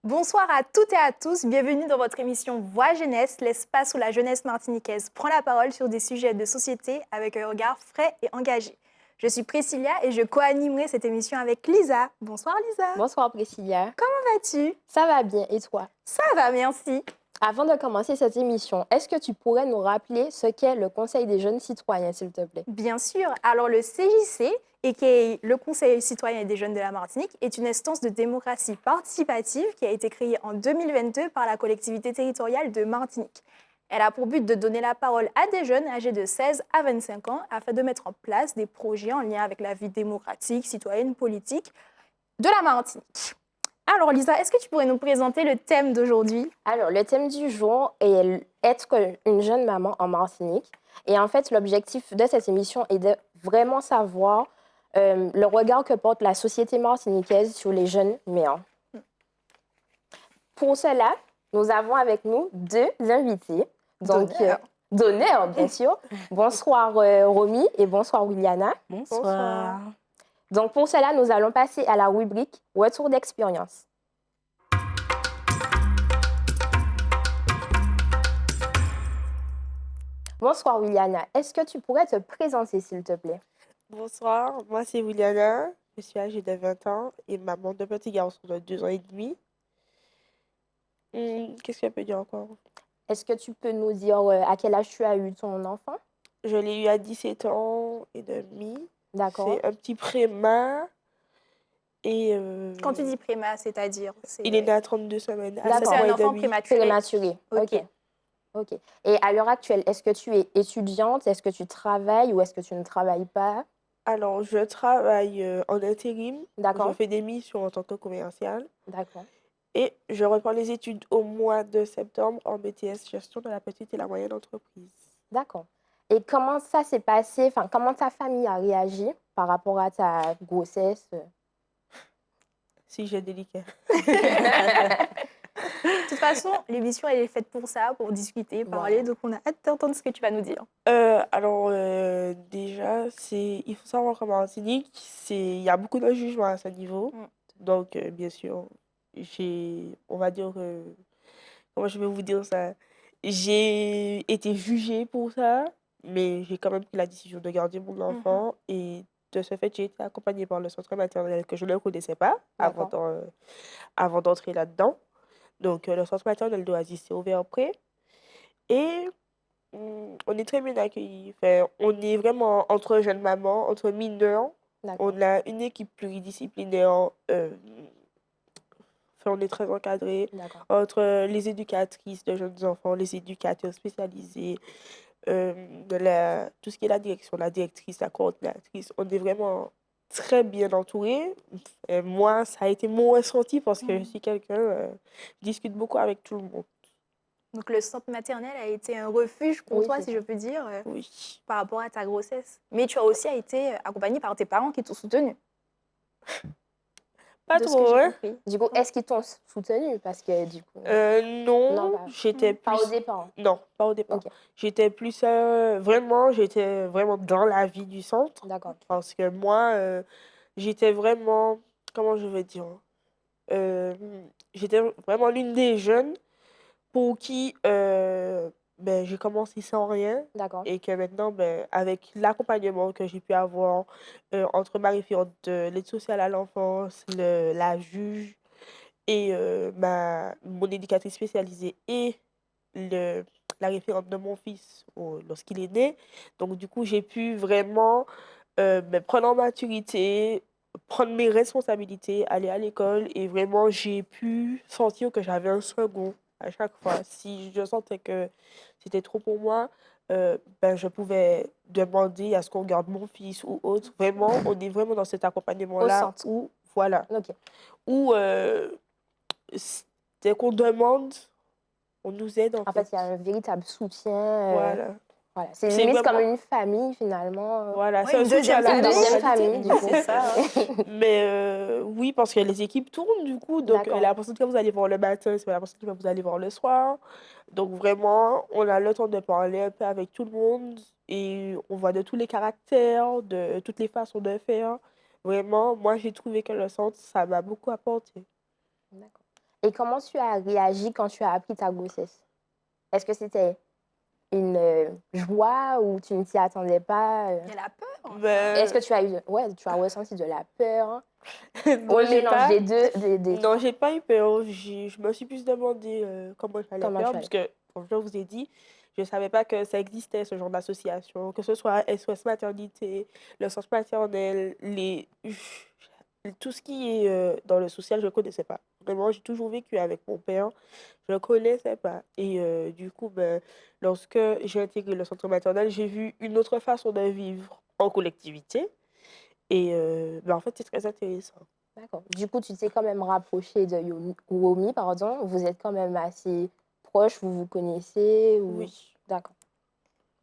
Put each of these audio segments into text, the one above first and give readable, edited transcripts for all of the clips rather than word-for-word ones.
Bonsoir à toutes et à tous, bienvenue dans votre émission Voix Jeunesse, l'espace où la jeunesse martiniquaise prend la parole sur des sujets de société avec un regard frais et engagé. Je suis Priscilla et je co-animerai cette émission avec Lisa. Bonsoir Lisa. Bonsoir Priscilla. Comment vas-tu? Ça va bien et toi? Ça va, merci. Avant de commencer cette émission, est-ce que tu pourrais nous rappeler ce qu'est le Conseil des jeunes citoyens, s'il te plaît? Bien sûr, alors le CJC, et qui est le Conseil citoyen des jeunes de la Martinique, est une instance de démocratie participative qui a été créée en 2022 par la collectivité territoriale de Martinique. Elle a pour but de donner la parole à des jeunes âgés de 16 à 25 ans afin de mettre en place des projets en lien avec la vie démocratique, citoyenne, politique de la Martinique. Alors Lisa, est-ce que tu pourrais nous présenter le thème d'aujourd'hui? Alors, le thème du jour est être une jeune maman en Martinique. Et en fait, l'objectif de cette émission est de vraiment savoir le regard que porte la société martiniquaise sur les jeunes mères. Pour cela, nous avons avec nous deux invités. Donc, d'honneur, bien sûr. Bonsoir Romy et bonsoir Williana. Bonsoir. Donc, pour cela, nous allons passer à la rubrique Retour d'expérience. Bonsoir, Williana. Est-ce que tu pourrais te présenter, s'il te plaît? Bonsoir, moi c'est Williana, je suis âgée de 20 ans et maman de petits garçons de 2 ans et demi. Qu'est-ce qu'elle peut dire encore? Est-ce que tu peux nous dire à quel âge tu as eu ton enfant? Je l'ai eu à 17 ans et demi. D'accord. C'est un petit préma et Quand tu dis préma, c'est-à-dire il est né à 32 semaines. À D'accord. 7 C'est mois un et enfant demi. prématuré. Prématuré. Ok. Ok. Et à l'heure actuelle, est-ce que tu es étudiante? Est-ce que tu travailles ou est-ce que tu ne travailles pas? Alors, je travaille en intérim. D'accord. Je fais des missions en tant que commerciale. D'accord. Et je reprends les études au mois de septembre en BTS Gestion de la petite et la moyenne entreprise. D'accord. Et comment ça s'est passé? Enfin, comment ta famille a réagi par rapport à ta grossesse? Sujet délicat. De toute façon, l'émission, elle est faite pour ça, pour discuter, parler. Voilà. Donc, on a hâte d'entendre ce que tu vas nous dire. Déjà, il faut savoir qu'en Martinique, il y a beaucoup de jugements à ce niveau. Donc, bien sûr, on va dire, comment je vais vous dire ça? J'ai été jugée pour ça, mais j'ai quand même pris la décision de garder mon enfant. Et de ce fait, j'ai été accompagnée par le centre maternel que je ne connaissais pas avant d'entrer là-dedans. Donc, le centre maternel d'Oasis s'est ouvert après. Et on est très bien accueillis. Enfin, on est vraiment entre jeunes mamans, entre mineurs. D'accord. On a une équipe pluridisciplinaire. Enfin, on est très encadré. D'accord. Entre les éducatrices de jeunes enfants, les éducateurs spécialisés, tout ce qui est la direction, la directrice, la coordinatrice. On est vraiment très bien entourés. Et moi, ça a été mon ressenti parce que je suis quelqu'un qui discute beaucoup avec tout le monde. Donc, le centre maternel a été un refuge pour Oui, toi, c'est si ça. je peux dire, Oui. par rapport à ta grossesse. Mais tu as aussi été accompagnée par tes parents qui t'ont soutenue. Pas de ce que trop, j'ai hein? compris. Du coup, est-ce qu'ils t'ont soutenu? Parce que du coup... Non, Non, j'étais pas au plus... départ. Non, pas au départ. Ok. J'étais vraiment dans la vie du centre. D'accord. Parce que moi, j'étais vraiment, comment je vais dire? J'étais vraiment l'une des jeunes pour qui j'ai commencé sans rien. D'accord. Et que maintenant, avec l'accompagnement que j'ai pu avoir entre ma référente de l'aide sociale à l'enfance, la juge et mon éducatrice spécialisée et la référente de mon fils lorsqu'il est né. Donc, du coup, j'ai pu vraiment prendre en maturité, prendre mes responsabilités, aller à l'école et vraiment, j'ai pu sentir que j'avais un second à chaque fois. Si je sentais que c'était trop pour moi, je pouvais demander à ce qu'on garde mon fils ou autre. Vraiment, on est vraiment dans cet Au accompagnement-là centre. où, voilà, Ok. où dès qu'on demande, on nous aide en En fait. fait, il y a un véritable soutien. Voilà. Voilà. C'est C'est limite vraiment... comme une famille, finalement. Voilà, Oui, c'est un une soutien à deuxième la Une famille, deuxième parentalité. famille, du coup. c'est ça. Mais oui, parce que les équipes tournent, du coup. Donc, D'accord. la personne que vous allez voir le matin, c'est pas la personne que vous allez voir le soir. Donc, vraiment, on a le temps de parler un peu avec tout le monde. Et on voit de tous les caractères, de toutes les façons de faire. Vraiment, moi, j'ai trouvé que le centre, ça m'a beaucoup apporté. D'accord. Et comment tu as réagi quand tu as appris ta grossesse? Est-ce que c'était une joie ou tu ne t'y attendais pas? Il y a la peur. Est-ce que Ben, tu as eu, ouais, tu as ressenti de la peur ou non, un j'ai mélange pas, des deux, des non, trois? j'ai pas eu peur. Je me suis plus demandé comment j'allais Comment faire, tu allais? parce que, comme je vous ai dit, je savais pas que ça existait, ce genre d'association, que ce soit SOS Maternité, le centre maternel, tout ce qui est dans le social, je connaissais pas. Vraiment, j'ai toujours vécu avec mon père, je ne connaissais pas. Et du coup, ben, lorsque j'ai intégré le centre maternel, j'ai vu une autre façon de vivre en collectivité. Et ben, en fait, c'est très intéressant. D'accord. Du coup, tu t'es quand même rapproché de Romy, pardon. Vous êtes quand même assez proches, vous vous connaissez ou... Oui. D'accord.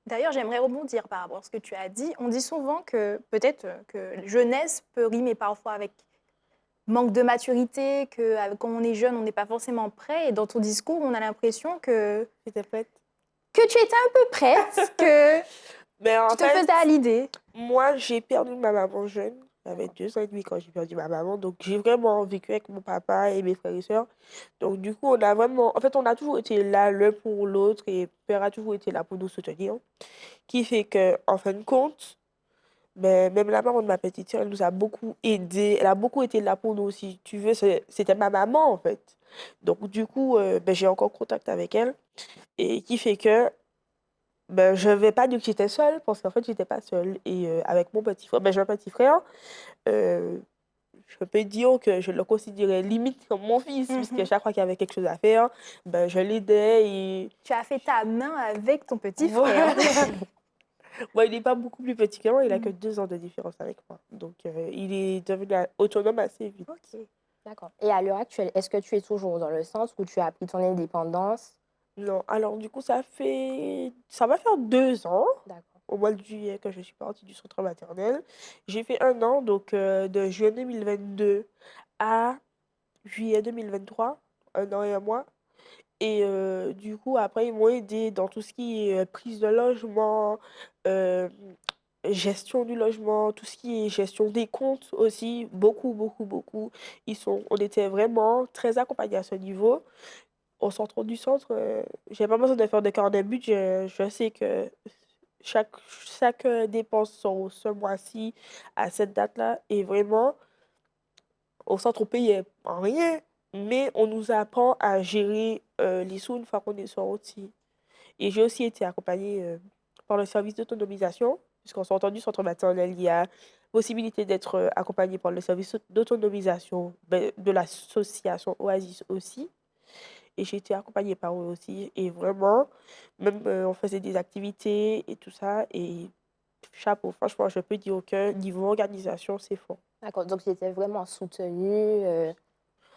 D'ailleurs, j'aimerais rebondir par rapport à ce que tu as dit. On dit souvent que peut-être que jeunesse peut rimer parfois avec manque de maturité, que quand on est jeune, on n'est pas forcément prêt. Et dans ton discours, on a l'impression J'étais prête. que tu étais un peu prête, que Mais en tu te fait, faisais à l'idée. moi, j'ai perdu ma maman jeune. J'avais 2 ans et demi quand j'ai perdu ma maman. Donc, j'ai vraiment vécu avec mon papa et mes frères et sœurs. Donc, du coup, on a vraiment... En fait, on a toujours été là l'un pour l'autre et père a toujours été là pour nous soutenir. Qui fait que, en fin de compte, ben, même la maman de ma petite sœur, elle nous a beaucoup aidés. Elle a beaucoup été là pour nous, si tu veux. C'était ma maman, en fait. Donc, du coup, ben, j'ai encore contact avec elle. Et qui fait que ben, je vais pas dire que j'étais seule, parce qu'en fait, j'étais pas seule. Et avec mon petit frère, ben, j'ai un petit frère, euh, je peux dire que je le considérais limite comme mon fils, puisque chaque fois qu'il y avait quelque chose à faire, ben, je l'aidais. Et Tu as fait ta main avec ton petit voilà. frère. Bon, il n'est pas beaucoup plus petit que moi, il a que Mhm. 2 ans de différence avec moi. Donc, il est devenu autonome assez vite. Ok. D'accord. Et à l'heure actuelle, est-ce que tu es toujours dans le centre où tu as pris ton indépendance? Non, alors du coup, ça va faire 2 ans, D'accord. au mois de juillet, que je suis partie du centre maternel. J'ai fait un an, donc de juin 2022 à juillet 2023, un an et un mois. Et du coup, après, ils m'ont aidé dans tout ce qui est prise de logement, euh, gestion du logement, tout ce qui est gestion des comptes aussi, beaucoup, beaucoup, beaucoup. On était vraiment très accompagnés à ce niveau. Au centre du centre, j'ai pas besoin de faire de carnet de budget. Je sais que chaque dépense sur ce mois-ci, à cette date-là, est vraiment au centre, on payait rien, mais on nous apprend à gérer les sous une fois qu'on est sorti. Et j'ai aussi été accompagnée par le service d'autonomisation, puisqu'on s'est entendu centre maternel, il y a possibilité d'être accompagné par le service d'autonomisation ben, de l'association Oasis aussi. Et j'ai été accompagnée par eux aussi. Et vraiment, même on faisait des activités et tout ça. Et chapeau, franchement, je peux dire que niveau organisation, c'est fort. D'accord. Donc, tu étais vraiment soutenue.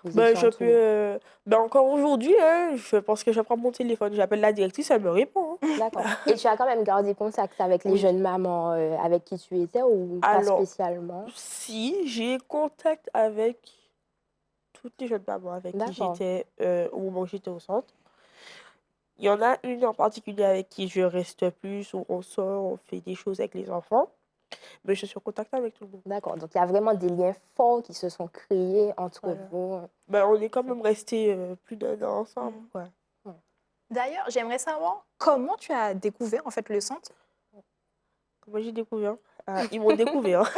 Vous Ben, étiez je peux. entourée. Ben, encore aujourd'hui, hein, je pense que je prends mon téléphone, j'appelle la directrice, elle me répond, hein. D'accord. Et tu as quand même gardé contact avec les Oui. jeunes mamans avec qui tu étais ou pas Alors, spécialement? si j'ai contact avec toutes les jeunes mamans avec qui D'accord. j'étais au moment où j'étais au centre, il y en a une en particulier avec qui je reste plus, où on sort, on fait des choses avec les enfants, mais je suis en contact avec tout le monde. D'accord. Donc, il y a vraiment des liens forts qui se sont créés entre Voilà. vous. Ben, on est quand même restés plus d'1 an ensemble, Mhm. quoi. D'ailleurs, j'aimerais savoir comment tu as découvert en fait le centre. Comment j'ai découvert? Ah, ils m'ont découvert.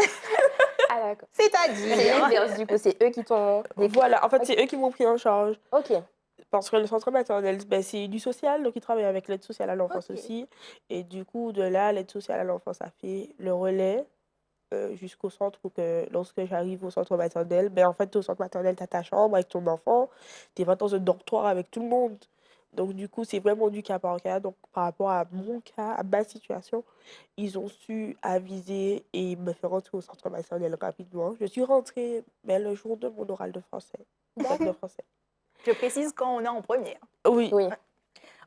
Ah, d'accord. C'est-à-dire C'est l'inverse, du coup. C'est eux qui t'ont découvert. Voilà, en fait, Ok. c'est eux qui m'ont pris en charge. Ok. Parce que le centre maternel, ben, c'est du social, donc ils travaillent avec l'aide sociale à l'enfance Ok. aussi. Et du coup, de là, l'aide sociale à l'enfance a fait le relais jusqu'au centre pour que lorsque j'arrive au centre maternel, ben, en fait, au centre maternel, tu as ta chambre avec ton enfant, tu es pas dans un dortoir avec tout le monde. Donc, du coup, c'est vraiment du cas par cas. Donc, par rapport à mon cas, à ma situation, ils ont su aviser et me faire rentrer au centre maternel rapidement. Je suis rentrée ben, le jour de mon oral de français, bac de français. Je précise quand on est en première. Oui. Oui.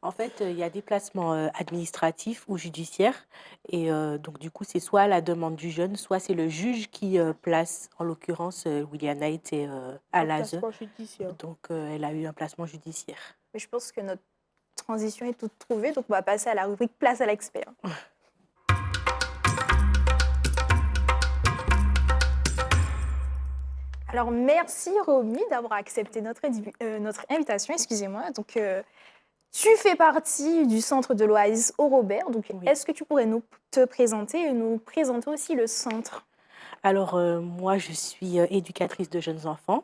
En fait, il y a des placements administratifs ou judiciaires. Et donc, du coup, c'est soit à la demande du jeune, soit c'est le juge qui place. En l'occurrence, Williana était à Un l'ASE. placement judiciaire. Donc, elle a eu un placement judiciaire. Mais je pense que notre transition est toute trouvée, donc on va passer à la rubrique Place à l'expert. Alors, merci Romy d'avoir accepté notre invitation, excusez-moi. Donc, tu fais partie du centre de l'Oasis au Robert. Donc, Oui. est-ce que tu pourrais te présenter et nous présenter aussi le centre? Alors, moi, je suis éducatrice de jeunes enfants.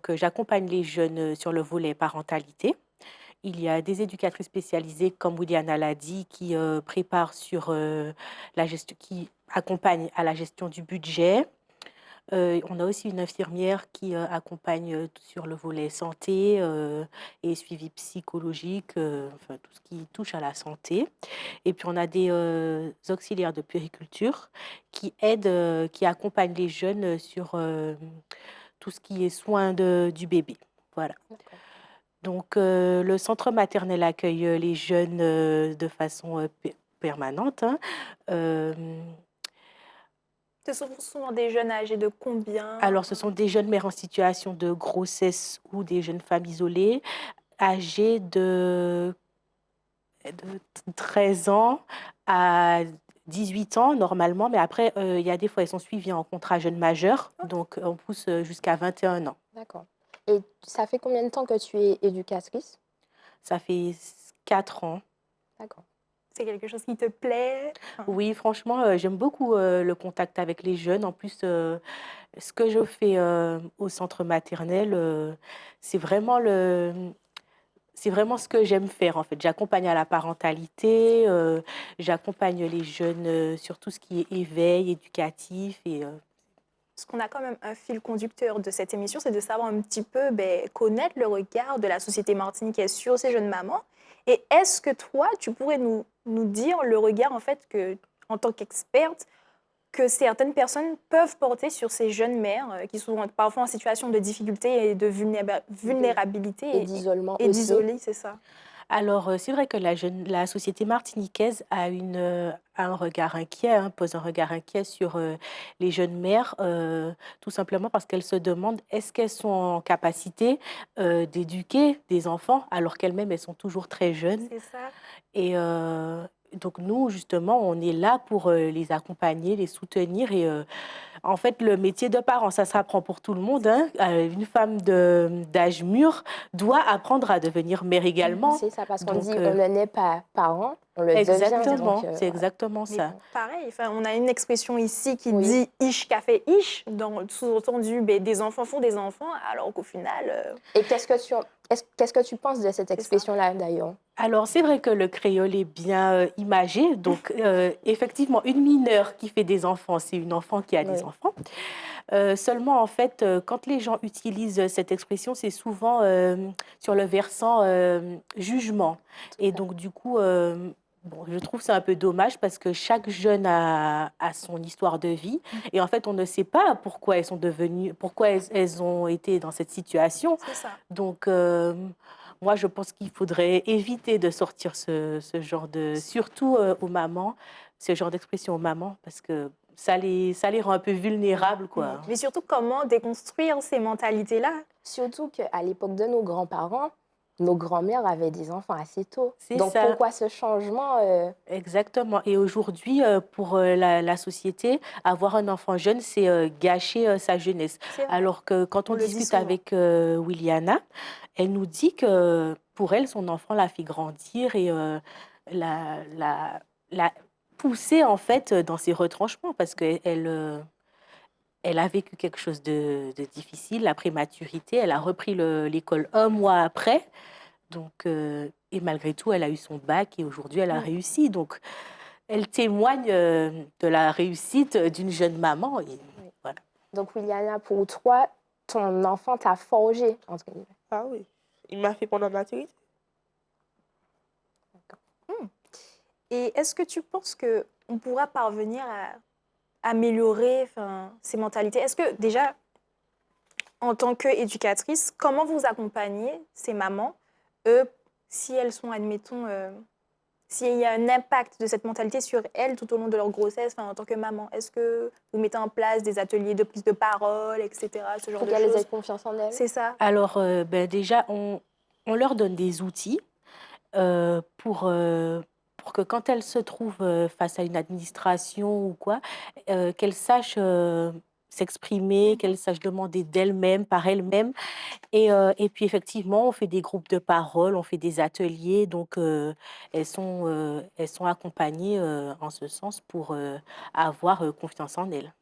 J'accompagne les jeunes sur le volet parentalité. Il y a des éducatrices spécialisées, comme Williana l'a dit, qui préparent sur la gestion, qui accompagnent à la gestion du budget. On a aussi une infirmière qui accompagne sur le volet santé et suivi psychologique, enfin tout ce qui touche à la santé. Et puis on a des auxiliaires de puériculture qui aident, qui accompagnent les jeunes sur tout ce qui est soins du bébé. Voilà. D'accord. Donc le centre maternel accueille les jeunes de façon permanente, hein. Euh, Ce sont souvent des jeunes âgés de combien? Alors, ce sont des jeunes mères en situation de grossesse ou des jeunes femmes isolées, âgées de 13 ans à 18 ans normalement, mais après, il y a des fois, elles sont suivies en contrat jeune majeur, donc on pousse jusqu'à 21 ans. D'accord. Et ça fait combien de temps que tu es éducatrice? Ça fait 4 ans. D'accord. C'est quelque chose qui te plaît? Enfin, Oui, franchement, j'aime beaucoup le contact avec les jeunes. En plus, ce que je fais au centre maternel, c'est vraiment ce que j'aime faire, en fait. J'accompagne à la parentalité, j'accompagne les jeunes sur tout ce qui est éveil éducatif et Parce qu'on a quand même un fil conducteur de cette émission, c'est de savoir un petit peu connaître le regard de la société martiniquaise sur ces jeunes mamans. Et est-ce que toi, tu pourrais nous dire le regard, en fait, que, en tant qu'experte, que certaines personnes peuvent porter sur ces jeunes mères qui sont parfois en situation de difficulté et de vulnérabilité Et d'isolement et aussi. d'isolé, c'est ça? alors, c'est vrai que la société martiniquaise a un regard inquiet, hein, pose un regard inquiet sur les jeunes mères, tout simplement parce qu'elles se demandent est-ce qu'elles sont en capacité d'éduquer des enfants alors qu'elles-mêmes, elles sont toujours très jeunes. C'est ça. Et donc, nous, justement, on est là pour les accompagner, les soutenir. Et en fait, le métier de parent, ça s'apprend pour tout le monde, hein. Une femme d'âge mûr doit apprendre à devenir mère également. C'est ça, parce qu'on dit Donc, on ne naît pas parent, on le devient. exactement, Donc, c'est voilà. exactement Mais ça. pareil, enfin, on a une expression ici qui Oui. dit ish qu'a fait ish, sous-entendu des enfants font des enfants, alors qu'au final, Et qu'est-ce que tu penses de cette expression-là, d'ailleurs? Alors, c'est vrai que le créole est bien imagé. Donc, effectivement, une mineure qui fait des enfants, c'est une enfant qui a des Oui. enfants. Seulement, en fait, quand les gens utilisent cette expression, c'est souvent sur le versant jugement. Et donc, du coup, bon, je trouve ça un peu dommage parce que chaque jeune a son histoire de vie. Et en fait, on ne sait pas pourquoi elles sont devenues, pourquoi elles ont été dans cette situation. c'est ça. Donc, moi, je pense qu'il faudrait éviter de sortir ce genre de... Surtout aux mamans, ce genre d'expression aux mamans, parce que ça les rend un peu vulnérables, quoi. Mais surtout, comment déconstruire ces mentalités-là? Surtout qu'à l'époque de nos grands-parents, nos grands-mères avaient des enfants assez tôt. C'est Donc, ça. pourquoi ce changement Exactement. Et aujourd'hui, pour la société, avoir un enfant jeune, c'est gâcher sa jeunesse. C'est vrai. Alors que quand On on le dit discute souvent. avec Williana, elle nous dit que pour elle, son enfant l'a fait grandir et l'a poussé en fait dans ses retranchements parce elle a vécu quelque chose de difficile, la prématurité. Elle a repris l'école un mois après. Donc, et malgré tout, elle a eu son bac et aujourd'hui, elle a réussi. Donc, elle témoigne de la réussite d'une jeune maman. Et voilà. Donc, Williana, pour toi, ton enfant t'a forgé, entre guillemets. Ah oui, il m'a fait prendre en maturité. Et est-ce que tu penses qu'on pourra parvenir à améliorer ces mentalités? Est-ce que déjà, en tant qu'éducatrice, comment vous accompagnez ces mamans, si elles sont, admettons, s'il y a un impact de cette mentalité sur elles tout au long de leur grossesse, en tant que maman? Est-ce que vous mettez en place des ateliers de prise de parole, etc., ce genre Pour de qu'elles aient choses? confiance en elles. C'est ça. Alors, déjà, on leur donne des outils pour que quand elles se trouvent face à une administration ou quoi, qu'elles sachent s'exprimer, qu'elles sachent demander d'elles-mêmes, par elles-mêmes. Et puis effectivement, on fait des groupes de parole, on fait des ateliers, donc elles sont accompagnées en ce sens pour avoir confiance en elles.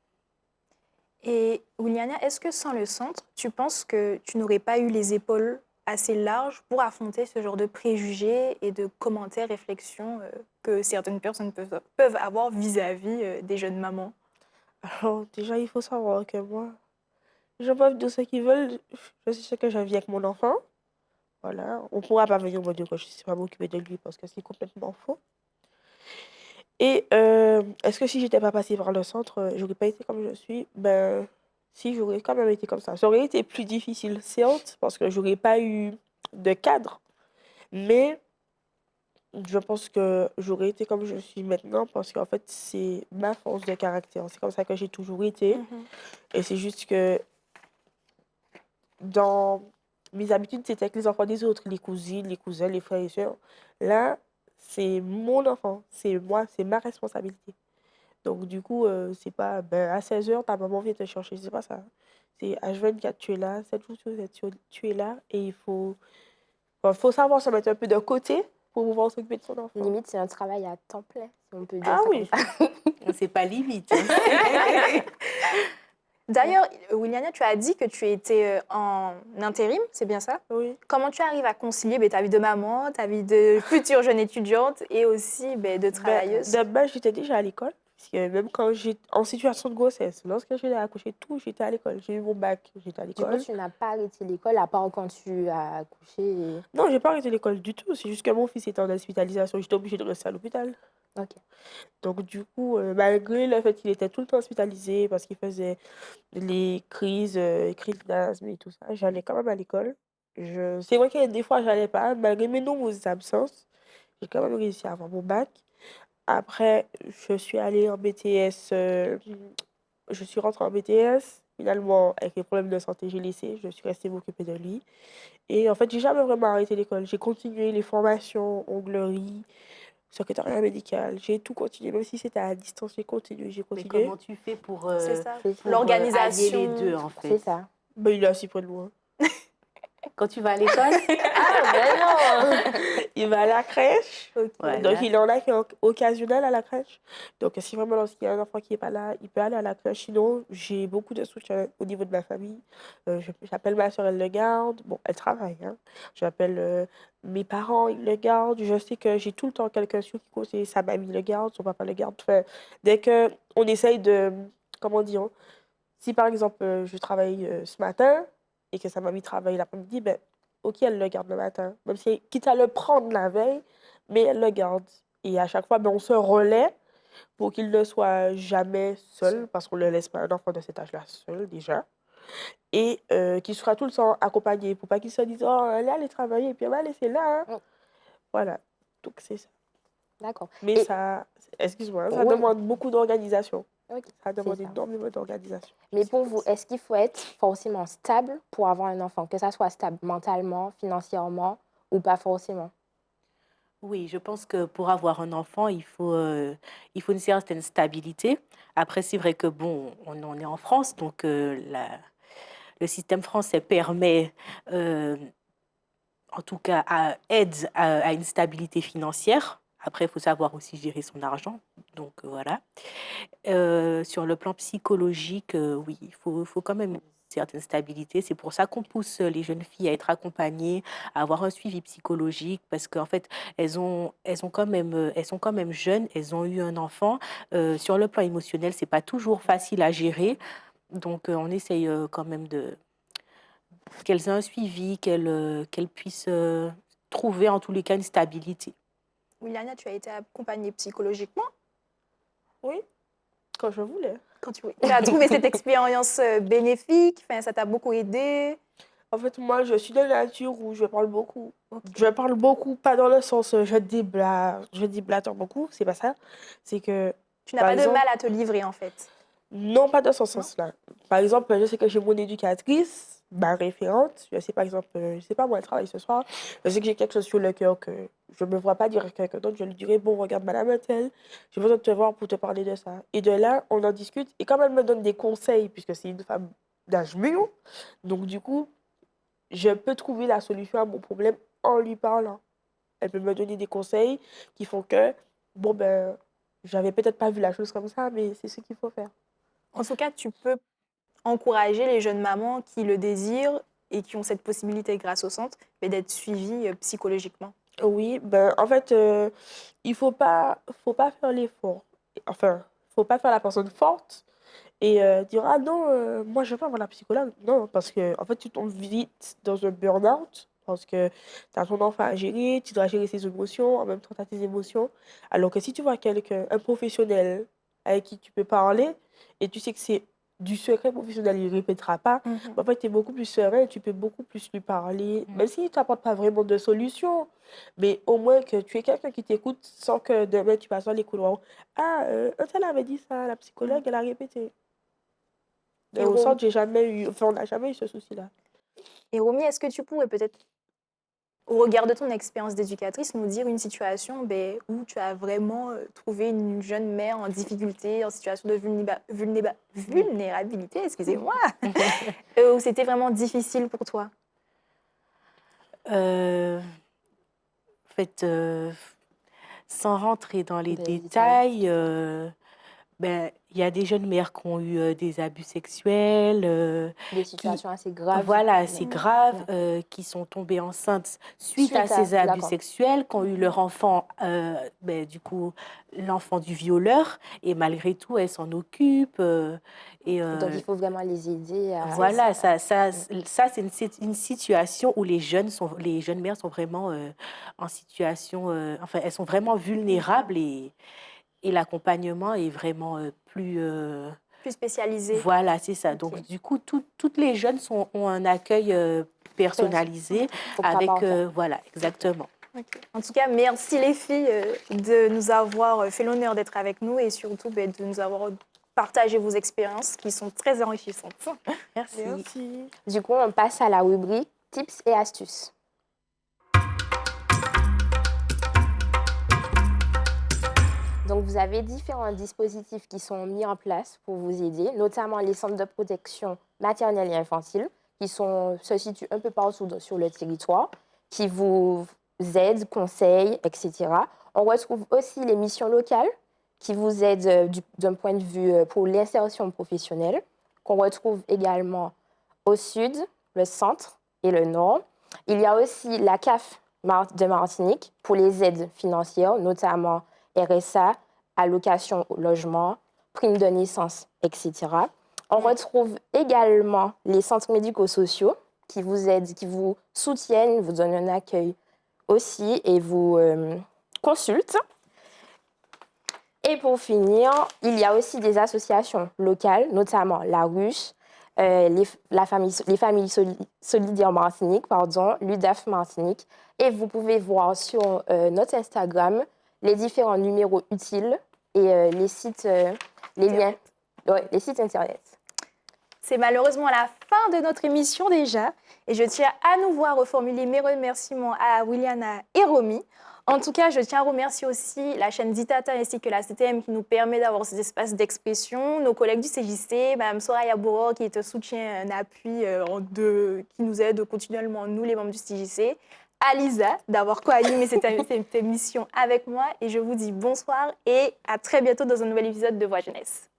Et Ouliana, est-ce que sans le centre, tu penses que tu n'aurais pas eu les épaules assez larges pour affronter ce genre de préjugés et de commentaires, réflexions que certaines personnes peuvent avoir vis-à-vis des jeunes mamans? Alors, déjà, il faut savoir que moi, je peux de ceux qui veulent, je sais ce que je vis avec mon enfant. Voilà, on ne pourra pas venir me dire que je ne sais pas m'occuper de lui parce que c'est complètement faux. Et est-ce que si j'étais pas passée par le centre, j'aurais pas été comme je suis? Ben, si, j'aurais quand même été comme ça. Ça aurait été plus difficile, certes, parce que j'aurais pas eu de cadre, mais je pense que j'aurais été comme je suis maintenant parce qu'en fait, c'est ma force de caractère. C'est comme ça que j'ai toujours été. Mhm. Et c'est juste que dans mes habitudes, c'était avec les enfants des autres, les cousines, les cousins, les frères et sœurs. Là, c'est mon enfant, c'est moi, c'est ma responsabilité. Donc, du coup, c'est pas ben, à 16h, ta maman vient te chercher, c'est pas ça. C'est H24, tu es là, 7 jours sur 7, tu es là et faut savoir se mettre un peu de côté pour pouvoir s'occuper de son enfant. Limite, c'est un travail à temps plein, si on peut dire Ah ça oui, comme ça. C'est pas limite, hein. D'ailleurs, Ouliana, tu as dit que tu étais en intérim, c'est bien ça? oui. Comment tu arrives à concilier ta vie de maman, ta vie de future jeune étudiante et aussi de Ben, travailleuse? de base, j'étais déjà à l'école. Parce que même quand j'étais en situation de grossesse, lorsque j'ai accouché, tout, j'étais à l'école. J'ai eu mon bac, j'étais à Du coup, l'école. tu n'as pas arrêté l'école à part quand tu as accouché. Non, j'ai pas arrêté l'école du tout. C'est juste que mon fils était en hospitalisation. J'étais obligée de rester à l'hôpital. Ok. Donc, du coup, malgré le fait qu'il était tout le temps hospitalisé parce qu'il faisait crises d'asthme et tout ça, j'allais quand même à l'école. C'est vrai que des fois, j'allais pas, malgré mes nombreuses absences, j'ai quand même réussi à avoir mon bac. Après, je suis allée en BTS, je suis rentrée en BTS. Finalement, avec les problèmes de santé, j'ai laissé, je suis restée m'occuper de lui. Et en fait, j'ai jamais vraiment arrêté l'école. J'ai continué les formations, onglerie, secrétariat médical. J'ai tout continué, même si c'était à distance, j'ai Mais continué. comment tu fais C'est ça. C'est ça. allier les deux, en C'est fait? ça. Ben, il est assis près de moi. Quand tu vas à l'école? Ah, ben non! Il va à la crèche. Ok. Voilà. Donc, il en a qui est occasionnel à la crèche. Donc, si vraiment lorsqu'il y a un enfant qui n'est pas là, il peut aller à la crèche. Sinon, j'ai beaucoup de soutien au niveau de ma famille. J'appelle ma soeur, elle le garde. Bon, elle travaille, hein. J'appelle mes parents, ils le gardent. Je sais que j'ai tout le temps quelqu'un sur qui conseille. Sa mamie le garde, son papa le garde. Enfin, dès qu'on essaye de... Comment dire? Si par exemple, je travaille ce matin et que sa mamie travaille l'après-midi, ben, ok, elle le garde le matin. Même si, quitte à le prendre la veille, mais elle le garde. Et à chaque fois, ben, on se relaie pour qu'il ne soit jamais seul, parce qu'on ne le laisse pas un enfant de cet âge-là seul déjà. Et qu'il sera tout le temps accompagné pour pas qu'il se dise, oh, elle est allée travailler et puis elle va laisser là, hein. Mm. Voilà. Donc c'est ça. D'accord. Mais Et ça, excuse-moi, ça oui, demande beaucoup d'organisation. ok, Ça c'est demande ça. énormément d'organisation. Mais pour vous, est-ce qu'il faut être forcément stable pour avoir un enfant? Que ça soit stable mentalement, financièrement ou pas forcément? Oui, je pense que pour avoir un enfant, il faut une certaine stabilité. Après, c'est vrai que bon, on est en France, donc le système français permet, en tout cas, aide à une stabilité financière. Après, il faut savoir aussi gérer son argent. Donc voilà. Sur le plan psychologique, oui, faut quand même une certaine stabilité. C'est pour ça qu'on pousse les jeunes filles à être accompagnées, à avoir un suivi psychologique, parce qu'en fait, elles sont quand même jeunes, elles ont eu un enfant. Sur le plan émotionnel, c'est pas toujours facile à gérer. Donc, on essaye quand même qu'elles aient un suivi, qu'elles puissent trouver en tous les cas une stabilité. Ouliana, tu as été accompagnée psychologiquement Oui, quand je voulais. quand tu as trouvé cette expérience bénéfique, enfin, ça t'a beaucoup aidé. En fait, moi, je suis de la nature où je parle beaucoup. Ok. Je parle beaucoup, pas dans le sens je déblatère beaucoup, c'est pas ça. C'est que, Tu n'as par pas de exemple, mal à te livrer en fait. non, pas dans ce Non. sens-là. Par exemple, je sais que j'ai mon éducatrice. ma référente, je sais par exemple, je sais pas moi, elle travaille ce soir, je sais que j'ai quelque chose sur le cœur que je me vois pas dire à quelqu'un d'autre, je lui dirai, bon, regarde, madame Untel, j'ai besoin de te voir pour te parler de ça. Et de là, on en discute, et comme elle me donne des conseils, puisque c'est une femme d'âge mûr, donc du coup, je peux trouver la solution à mon problème en lui parlant. Elle peut me donner des conseils qui font que, bon, ben, j'avais peut-être pas vu la chose comme ça, mais c'est ce qu'il faut faire. En tout cas, tu peux encourager les jeunes mamans qui le désirent et qui ont cette possibilité grâce au centre, mais d'être suivies psychologiquement. Oui, ben, en fait, il faut pas faire l'effort. Enfin, faut pas faire la personne forte et dire, ah non, moi, je veux pas voir la psychologue. Non, parce que, en fait, tu tombes vite dans un burn-out parce que tu as ton enfant à gérer, tu dois gérer ses émotions, en même temps, tu as tes émotions. Alors que si tu vois quelqu'un, un professionnel avec qui tu peux parler et tu sais que c'est du secret professionnel, il ne répétera pas, en fait, tu es beaucoup plus serein et tu peux beaucoup plus lui parler, même s'il ne t'apporte pas vraiment de solution. Mais au moins que tu aies quelqu'un qui t'écoute sans que demain tu passes dans les couloirs. Ah, un tel avait dit ça, la psychologue, elle a répété. Et, Au centre, j'ai jamais eu, enfin, on n'a jamais eu ce souci-là. et Romy, est-ce que tu pourrais peut-être, au regard de ton expérience d'éducatrice, nous dire une situation où tu as vraiment trouvé une jeune mère en difficulté, en situation de vulnérabilité, excusez-moi, où c'était vraiment difficile pour toi? En fait, sans rentrer dans les Des détails, ben, il y a des jeunes mères qui ont eu des abus sexuels, Des qui, situations assez graves. voilà, c'est grave, Ouais. qui sont tombées enceintes suite à Suite à, ces abus d'accord. sexuels, qui ont eu leur enfant, ben, du coup, l'enfant du violeur, et malgré tout, elles s'en occupent. Et Donc, il faut vraiment les aider à... voilà, ça c'est une situation où les jeunes mères sont vraiment en situation, enfin, elles sont vraiment vulnérables et l'accompagnement est vraiment plus... Plus spécialisée. voilà, c'est ça. Ok. Donc, du coup, toutes les jeunes ont un accueil personnalisé Faut pas avec... partir. voilà, exactement. Ok. En tout cas, merci les filles de nous avoir fait l'honneur d'être avec nous et surtout de nous avoir partagé vos expériences qui sont très enrichissantes. Merci. Merci. Du coup, on passe à la rubrique tips et astuces. Donc, vous avez différents dispositifs qui sont mis en place pour vous aider, notamment les centres de protection maternelle et infantile, qui se situent un peu partout sur le territoire, qui vous aident, conseillent, etc. On retrouve aussi les missions locales, qui vous aident d'un point de vue pour l'insertion professionnelle, qu'on retrouve également au sud, le centre et le nord. Il y a aussi la CAF de Martinique pour les aides financières, notamment RSA, allocation au logement, prime de naissance, etc. On retrouve également les centres médico-sociaux qui vous aident, qui vous soutiennent, vous donnent un accueil aussi et vous consultent. Et pour finir, il y a aussi des associations locales, notamment la Ruche, les familles solidaires Martinique, l'UDAF Martinique. Et vous pouvez voir sur notre Instagram les différents numéros utiles et les sites, les liens, les sites internet. C'est malheureusement la fin de notre émission déjà et je tiens à nouveau à reformuler mes remerciements à Wiliana et Romy. En tout cas, je tiens à remercier aussi la chaîne Ditata ainsi que la CTM qui nous permet d'avoir ces espaces d'expression, nos collègues du CJC, Mme Soraya Bouror qui est un soutien, un appui qui nous aide continuellement, nous les membres du CJC, à Lisa d'avoir co-animé cette émission avec moi et je vous dis bonsoir et à très bientôt dans un nouvel épisode de Voix Jeunesse.